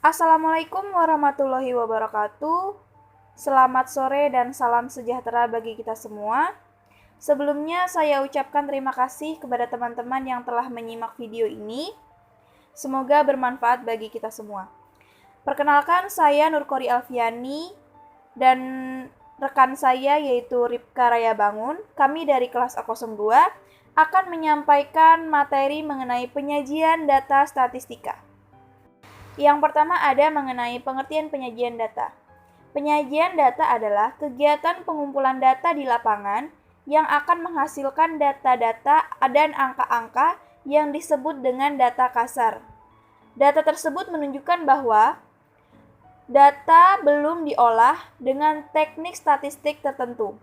Assalamualaikum warahmatullahi wabarakatuh. Selamat sore dan salam sejahtera bagi kita semua. Sebelumnya saya ucapkan terima kasih kepada teman-teman yang telah menyimak video ini. Semoga bermanfaat bagi kita semua. Perkenalkan, saya Nurkori Alfiani dan rekan saya yaitu Ripka Raya Bangun. Kami dari kelas A02 akan menyampaikan materi mengenai penyajian data statistika. Yang pertama ada mengenai pengertian penyajian data. Penyajian data adalah kegiatan pengumpulan data di lapangan yang akan menghasilkan data-data dan angka-angka yang disebut dengan data kasar. Data tersebut menunjukkan bahwa data belum diolah dengan teknik statistik tertentu.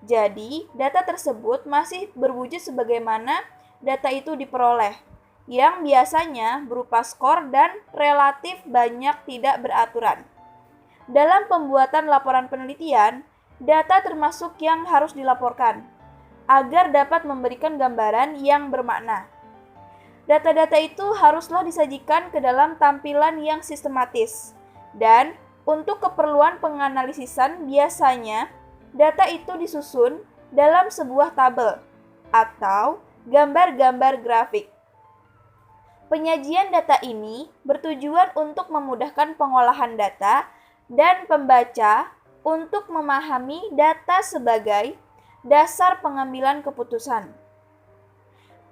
Jadi, data tersebut masih berwujud sebagaimana data itu diperoleh, yang biasanya berupa skor dan relatif banyak tidak beraturan. Dalam pembuatan laporan penelitian, data termasuk yang harus dilaporkan, agar dapat memberikan gambaran yang bermakna. Data-data itu haruslah disajikan ke dalam tampilan yang sistematis, dan untuk keperluan penganalisisan biasanya data itu disusun dalam sebuah tabel atau gambar-gambar grafik. Penyajian data ini bertujuan untuk memudahkan pengolahan data dan pembaca untuk memahami data sebagai dasar pengambilan keputusan.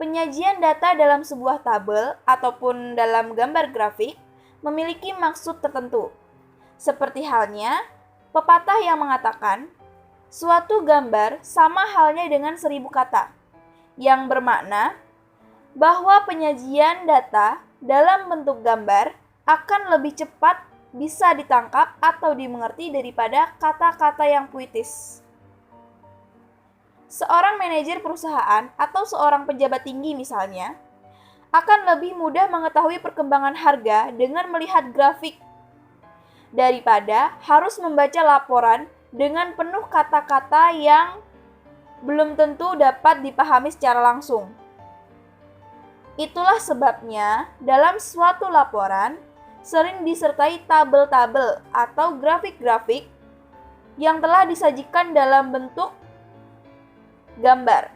Penyajian data dalam sebuah tabel ataupun dalam gambar grafik memiliki maksud tertentu. Seperti halnya pepatah yang mengatakan, suatu gambar sama halnya dengan 1000 kata, yang bermakna bahwa penyajian data dalam bentuk gambar akan lebih cepat bisa ditangkap atau dimengerti daripada kata-kata yang puitis. Seorang manajer perusahaan atau seorang pejabat tinggi misalnya akan lebih mudah mengetahui perkembangan harga dengan melihat grafik daripada harus membaca laporan dengan penuh kata-kata yang belum tentu dapat dipahami secara langsung. Itulah sebabnya dalam suatu laporan sering disertai tabel-tabel atau grafik-grafik yang telah disajikan dalam bentuk gambar.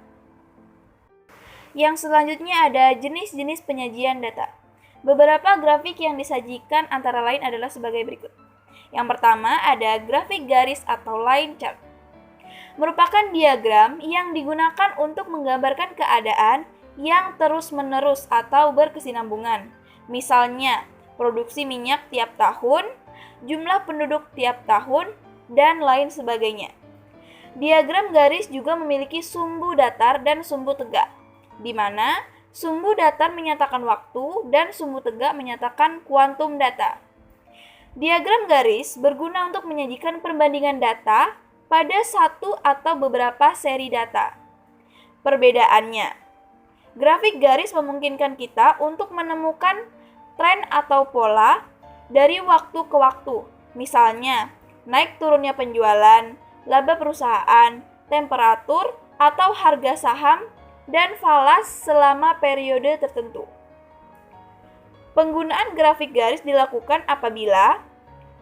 Yang selanjutnya ada jenis-jenis penyajian data. Beberapa grafik yang disajikan antara lain adalah sebagai berikut. Yang pertama ada grafik garis atau line chart. Merupakan diagram yang digunakan untuk menggambarkan keadaan yang terus-menerus atau berkesinambungan. Misalnya, produksi minyak tiap tahun, jumlah penduduk tiap tahun, dan lain sebagainya. Diagram garis juga memiliki sumbu datar dan sumbu tegak, di mana sumbu datar menyatakan waktu dan sumbu tegak menyatakan kuantum data. Diagram garis berguna untuk menyajikan perbandingan data pada satu atau beberapa seri data. Perbedaannya, grafik garis memungkinkan kita untuk menemukan tren atau pola dari waktu ke waktu. Misalnya, naik turunnya penjualan, laba perusahaan, temperatur atau harga saham, dan falas selama periode tertentu. Penggunaan grafik garis dilakukan apabila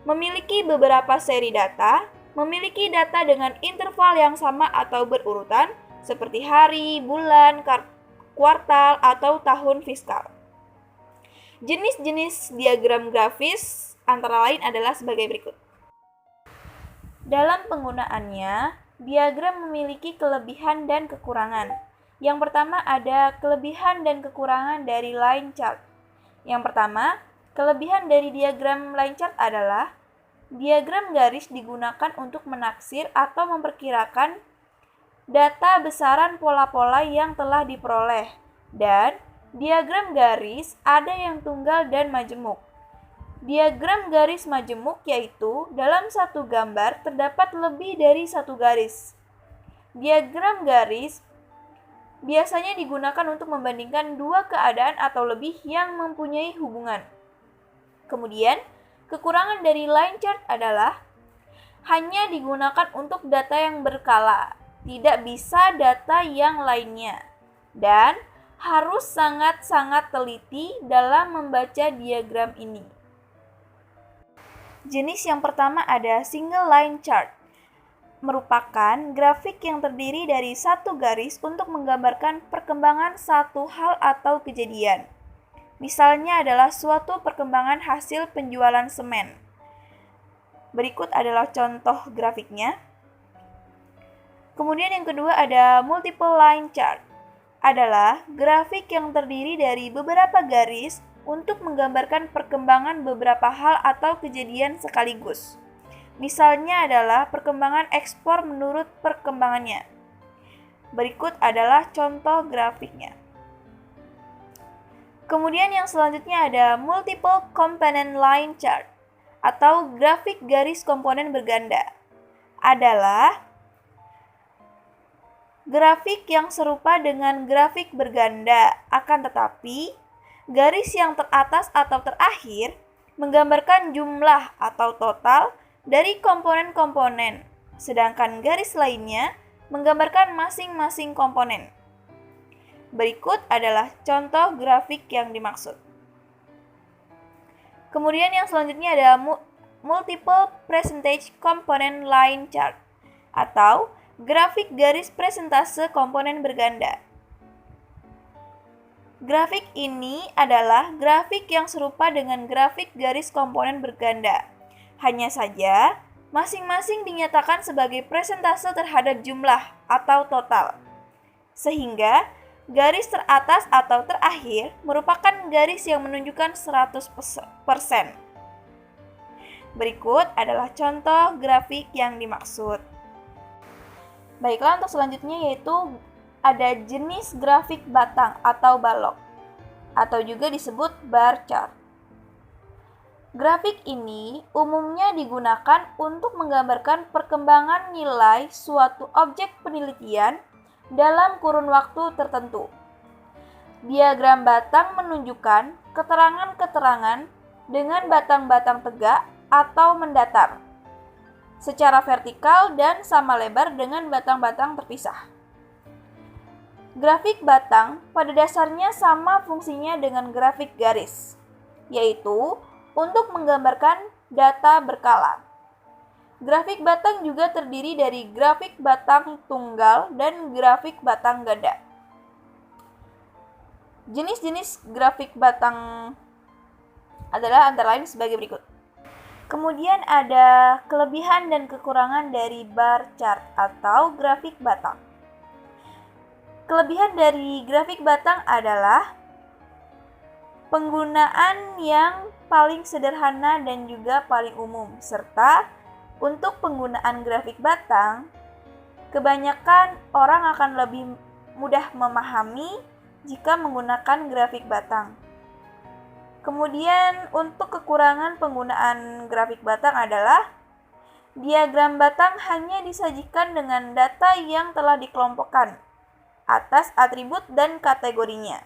memiliki beberapa seri data, memiliki data dengan interval yang sama atau berurutan, seperti hari, bulan, kuartal, atau tahun fiskal. Jenis-jenis diagram grafis antara lain adalah sebagai berikut. Dalam penggunaannya, diagram memiliki kelebihan dan kekurangan. Yang pertama ada kelebihan dan kekurangan dari line chart. Yang pertama, kelebihan dari diagram line chart adalah diagram garis digunakan untuk menaksir atau memperkirakan data besaran pola-pola yang telah diperoleh, dan diagram garis ada yang tunggal dan majemuk. Diagram garis majemuk yaitu dalam satu gambar terdapat lebih dari satu garis. Diagram garis biasanya digunakan untuk membandingkan dua keadaan atau lebih yang mempunyai hubungan. Kemudian, kekurangan dari line chart adalah hanya digunakan untuk data yang berkala, tidak bisa data yang lainnya, dan harus sangat-sangat teliti dalam membaca diagram ini. Jenis yang pertama ada single line chart, merupakan grafik yang terdiri dari satu garis untuk menggambarkan perkembangan satu hal atau kejadian. Misalnya adalah suatu perkembangan hasil penjualan semen. Berikut adalah contoh grafiknya. Kemudian yang kedua ada multiple line chart, adalah grafik yang terdiri dari beberapa garis untuk menggambarkan perkembangan beberapa hal atau kejadian sekaligus. Misalnya adalah perkembangan ekspor menurut perkembangannya. Berikut adalah contoh grafiknya. Kemudian yang selanjutnya ada multiple component line chart atau grafik garis komponen berganda. Adalah grafik yang serupa dengan grafik berganda, akan tetapi garis yang teratas atau terakhir menggambarkan jumlah atau total dari komponen-komponen, sedangkan garis lainnya menggambarkan masing-masing komponen. Berikut adalah contoh grafik yang dimaksud. Kemudian yang selanjutnya ada multiple percentage component line chart atau grafik garis presentase komponen berganda. Grafik ini adalah grafik yang serupa dengan grafik garis komponen berganda. Hanya saja, masing-masing dinyatakan sebagai presentase terhadap jumlah atau total. Sehingga, garis teratas atau terakhir merupakan garis yang menunjukkan 100%. Berikut adalah contoh grafik yang dimaksud. Baiklah, untuk selanjutnya yaitu ada jenis grafik batang atau balok, atau juga disebut bar chart. Grafik ini umumnya digunakan untuk menggambarkan perkembangan nilai suatu objek penelitian dalam kurun waktu tertentu. Diagram batang menunjukkan keterangan-keterangan dengan batang-batang tegak atau mendatar, secara vertikal dan sama lebar dengan batang-batang terpisah. Grafik batang pada dasarnya sama fungsinya dengan grafik garis, yaitu untuk menggambarkan data berkala. Grafik batang juga terdiri dari grafik batang tunggal dan grafik batang ganda. Jenis-jenis grafik batang adalah antara lain sebagai berikut. Kemudian ada kelebihan dan kekurangan dari bar chart atau grafik batang. Kelebihan dari grafik batang adalah penggunaan yang paling sederhana dan juga paling umum, serta untuk penggunaan grafik batang, kebanyakan orang akan lebih mudah memahami jika menggunakan grafik batang. Kemudian untuk kekurangan penggunaan grafik batang adalah diagram batang hanya disajikan dengan data yang telah dikelompokkan atas atribut dan kategorinya.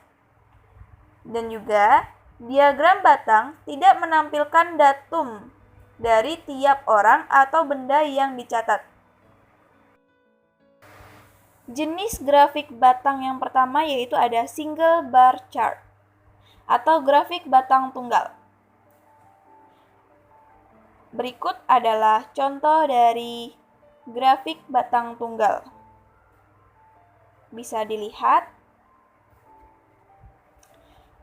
Dan juga, diagram batang tidak menampilkan datum dari tiap orang atau benda yang dicatat. Jenis grafik batang yang pertama yaitu ada single bar chart atau grafik batang tunggal. Berikut adalah contoh dari grafik batang tunggal. Bisa dilihat.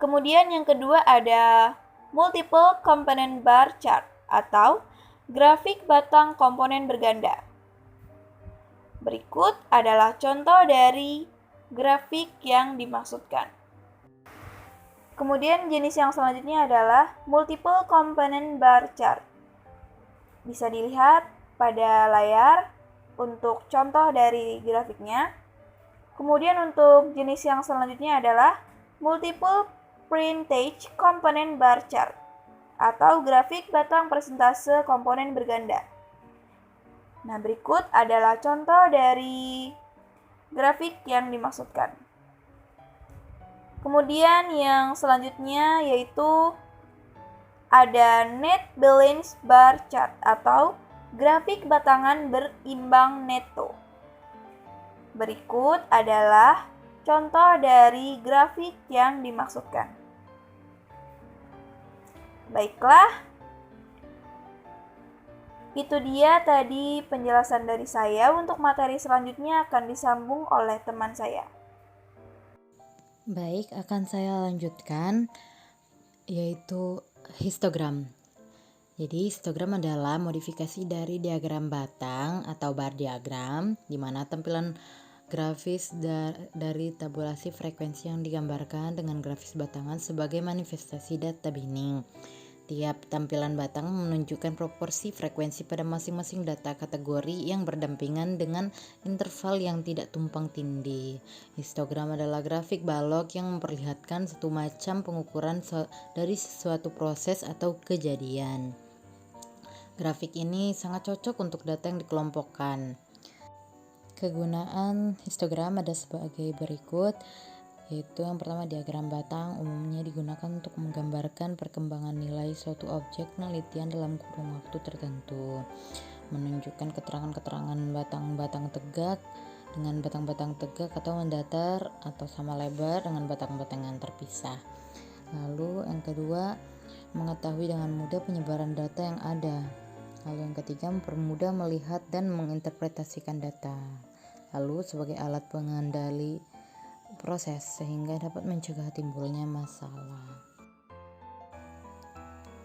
Kemudian yang kedua ada multiple component bar chart atau grafik batang komponen berganda. Berikut adalah contoh dari grafik yang dimaksudkan. Kemudian jenis yang selanjutnya adalah multiple component bar chart. Bisa dilihat pada layar untuk contoh dari grafiknya. Kemudian untuk jenis yang selanjutnya adalah multiple percentage component bar chart atau grafik batang persentase komponen berganda. Nah, berikut adalah contoh dari grafik yang dimaksudkan. Kemudian yang selanjutnya yaitu ada net balance bar chart atau grafik batangan berimbang neto. Berikut adalah contoh dari grafik yang dimaksudkan. Baiklah, Itu dia tadi penjelasan dari saya. Untuk materi selanjutnya akan disambung oleh teman saya. Baik, akan saya lanjutkan yaitu histogram. Jadi histogram adalah modifikasi dari diagram batang atau bar diagram, di mana tampilan grafis dari tabulasi frekuensi yang digambarkan dengan grafis batangan sebagai manifestasi data binning. Tiap tampilan batang menunjukkan proporsi frekuensi pada masing-masing data kategori yang berdampingan dengan interval yang tidak tumpang tindih. Histogram adalah grafik balok yang memperlihatkan satu macam pengukuran dari sesuatu proses atau kejadian. Grafik ini sangat cocok untuk data yang dikelompokkan. Kegunaan histogram ada sebagai berikut, yaitu yang pertama, diagram batang umumnya digunakan untuk menggambarkan perkembangan nilai suatu objek penelitian dalam kurun waktu tertentu, menunjukkan keterangan-keterangan batang-batang tegak dengan batang-batang tegak atau mendatar atau sama lebar dengan batang-batang yang terpisah. Lalu yang kedua, mengetahui dengan mudah penyebaran data yang ada. Lalu yang ketiga, mempermudah melihat dan menginterpretasikan data. Lalu sebagai alat pengendali proses sehingga dapat mencegah timbulnya masalah.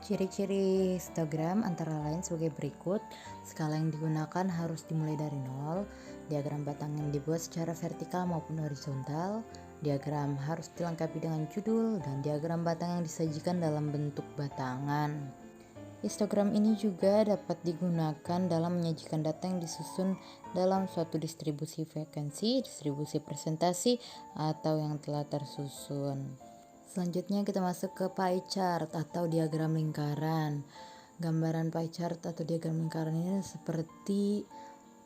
Ciri-ciri histogram antara lain sebagai berikut. Skala yang digunakan harus dimulai dari 0. Diagram batang yang dibuat secara vertikal maupun horizontal. Diagram harus dilengkapi dengan judul dan diagram batang yang disajikan dalam bentuk batangan. Histogram ini juga dapat digunakan dalam menyajikan data yang disusun dalam suatu distribusi frekuensi, distribusi presentasi, atau yang telah tersusun. Selanjutnya kita masuk ke pie chart atau diagram lingkaran. Gambaran pie chart atau diagram lingkaran ini seperti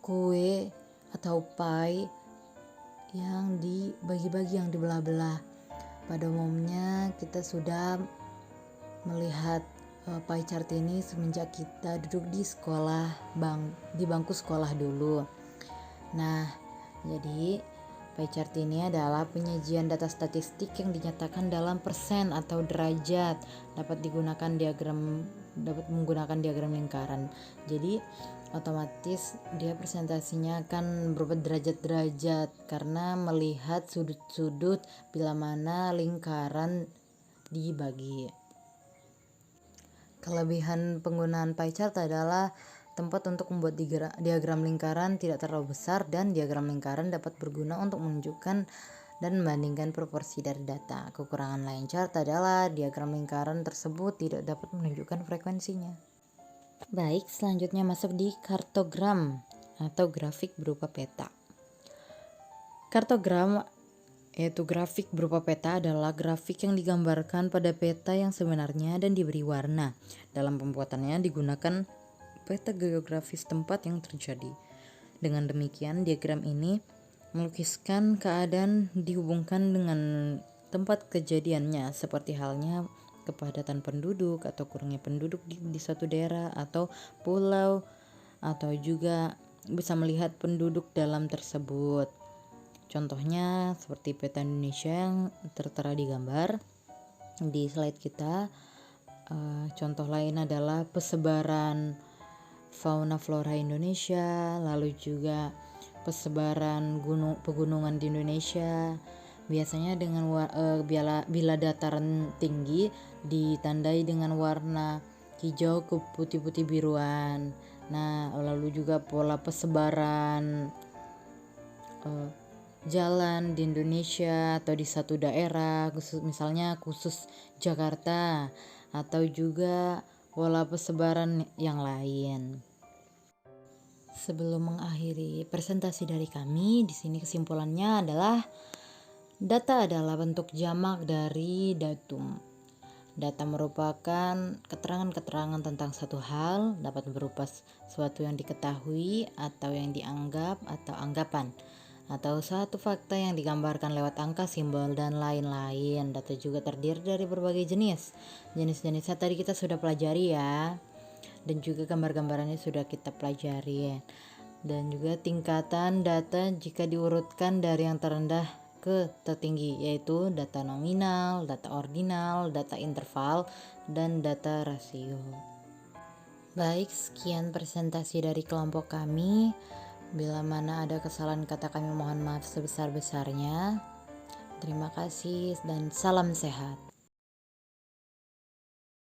kue atau pie yang dibagi-bagi, yang dibelah-belah. Pada umumnya kita sudah melihat pie chart ini semenjak kita duduk di sekolah, di bangku sekolah dulu. Nah, jadi pie chart ini adalah penyajian data statistik yang dinyatakan dalam persen atau derajat. Dapat menggunakan diagram lingkaran. Jadi otomatis dia presentasinya akan berupa derajat-derajat karena melihat sudut-sudut bila mana lingkaran dibagi. Kelebihan penggunaan pie chart adalah tempat untuk membuat diagram lingkaran tidak terlalu besar, dan diagram lingkaran dapat berguna untuk menunjukkan dan membandingkan proporsi dari data. Kekurangan lain chart adalah diagram lingkaran tersebut tidak dapat menunjukkan frekuensinya. Baik, selanjutnya masuk di kartogram atau grafik berupa peta. Kartogram yaitu grafik berupa peta adalah grafik yang digambarkan pada peta yang sebenarnya dan diberi warna. Dalam pembuatannya digunakan peta geografis tempat yang terjadi. Dengan demikian, diagram ini melukiskan keadaan dihubungkan dengan tempat kejadiannya, seperti halnya kepadatan penduduk atau kurangnya penduduk di suatu daerah atau pulau, atau juga bisa melihat penduduk dalam tersebut. Contohnya seperti peta Indonesia yang tertera di gambar di slide kita. Contoh lain adalah persebaran fauna flora Indonesia, lalu juga persebaran pegunungan di Indonesia. Biasanya dengan bila dataran tinggi ditandai dengan warna hijau ke putih-putih biruan. Nah, lalu juga pola persebaran jalan di Indonesia atau di satu daerah, khusus Jakarta, atau juga pola persebaran yang lain. Sebelum mengakhiri presentasi dari kami, di sini kesimpulannya adalah data adalah bentuk jamak dari datum. Data merupakan keterangan-keterangan tentang satu hal, dapat berupa sesuatu yang diketahui atau yang dianggap atau anggapan, atau satu fakta yang digambarkan lewat angka, simbol, dan lain-lain. Data juga terdiri dari berbagai jenis. Jenis-jenisnya tadi kita sudah pelajari ya, dan juga gambar-gambarannya sudah kita pelajari. Dan juga tingkatan data jika diurutkan dari yang terendah ke tertinggi, yaitu data nominal, data ordinal, data interval, dan data rasio. Baik, sekian presentasi dari kelompok kami. Bila mana ada kesalahan kata, kami mohon maaf sebesar-besarnya. Terima kasih dan salam sehat.